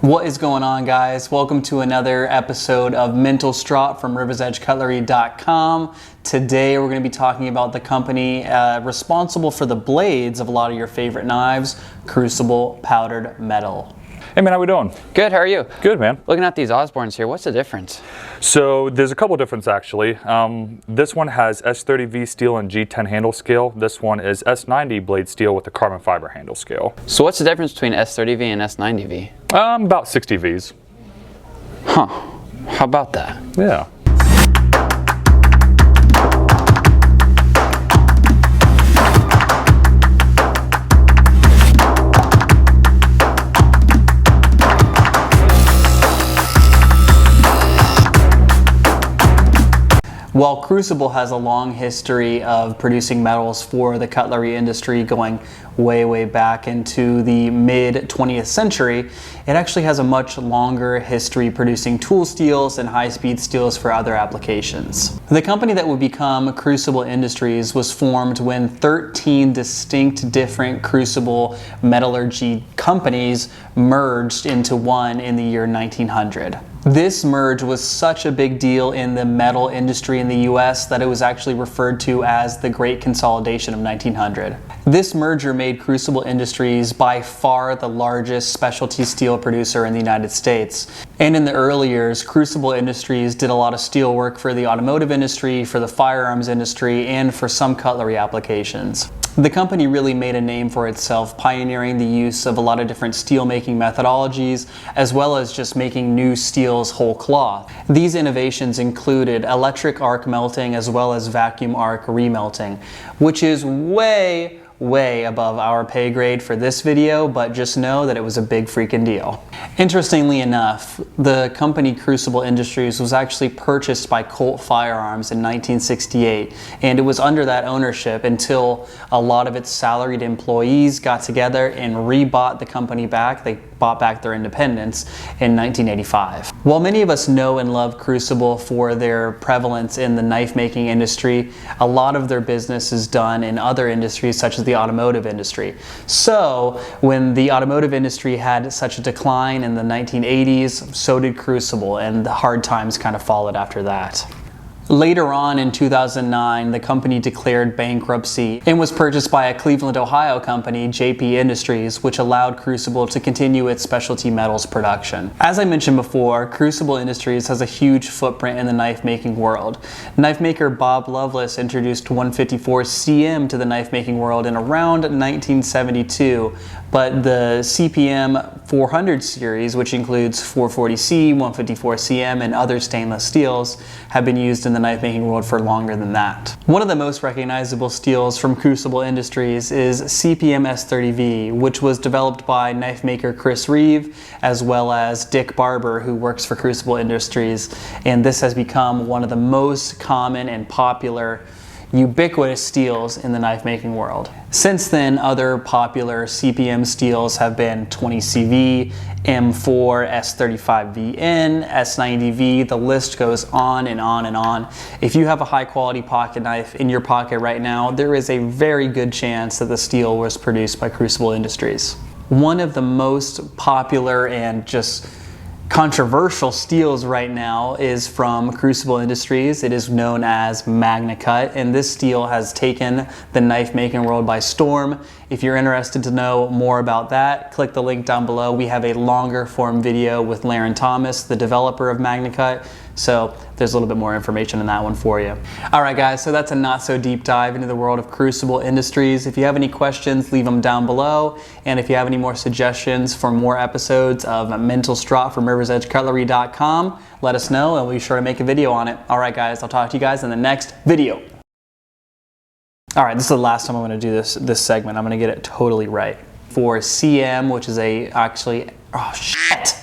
What is going on, guys? Welcome to another episode of Mental Strop from riversedgecutlery.com. Today we're going to be talking about the company responsible for the blades of a lot of your favorite knives, Crucible Powdered Metal. Hey man, how we doing? Good, how are you? Good, man. Looking at these Osbournes here, what's the difference? So there's a couple differences actually. This one has S30V steel and G10 handle scale. This one is S90 blade steel with the carbon fiber handle scale. So what's the difference between S30V and S90V? About 60 Vs. Huh, how about that? Yeah. While Crucible has a long history of producing metals for the cutlery industry going way back into the mid 20th century, it actually has a much longer history producing tool steels and high-speed steels for other applications. The company that would become Crucible Industries was formed when 13 distinct different crucible metallurgy companies merged into one in the year 1900. This merge was such a big deal in the metal industry in the US that it was actually referred to as the Great Consolidation of 1900. This merger made Crucible Industries by far the largest specialty steel producer in the United States. And in the early years, Crucible Industries did a lot of steel work for the automotive industry, for the firearms industry, and for some cutlery applications. The company really made a name for itself, pioneering the use of a lot of different steel making methodologies, as well as just making new steels whole cloth. These innovations included electric arc melting as well as vacuum arc remelting, which is way above our pay grade for this video, but just know that it was a big freaking deal. Interestingly enough, the company Crucible Industries was actually purchased by Colt Firearms in 1968, and it was under that ownership until a lot of its salaried employees got together and rebought the company back. They bought back their independence in 1985. While many of us know and love Crucible for their prevalence in the knife making industry, a lot of their business is done in other industries such as the automotive industry. So when the automotive industry had such a decline in the 1980s, so did Crucible, and the hard times kind of followed after that. Later on in 2009, the company declared bankruptcy and was purchased by a Cleveland, Ohio company, JP Industries, which allowed Crucible to continue its specialty metals production. As I mentioned before, Crucible Industries has a huge footprint in the knife making world. Knife maker Bob Loveless introduced 154 CM to the knife making world in around 1972, but the CPM 400 series, which includes 440C, 154 CM, and other stainless steels, have been used in the knife making world for longer than that. One of the most recognizable steels from Crucible Industries is CPM S30V, which was developed by knife maker Chris Reeve as well as Dick Barber, who works for Crucible Industries, and this has become one of the most common and popular ubiquitous steels in the knife making world. Since then, other popular CPM steels have been 20CV, M4, S35VN, S90V, the list goes on and on and on. If you have a high quality pocket knife in your pocket right now, there is a very good chance that the steel was produced by Crucible Industries. One of the most popular and just controversial steels right now is from Crucible Industries. It is known as Magna Cut, and this steel has taken the knife making world by storm. If you're interested to know more about that, click the link down below. We have a longer form video with Larrin, the developer of Magna Cut, so there's a little bit more information in that one for you. All right, guys, so that's a not so deep dive into the world of Crucible Industries. If you have any questions, leave them down below. And if you have any more suggestions for more episodes of Mental Strop from riversedgecutlery.com, let us know and we'll be sure to make a video on it. All right, guys, I'll talk to you guys in the next video. All right, this is the last time I'm going to do this segment. I'm going to get it totally right. For CM, which is oh shit.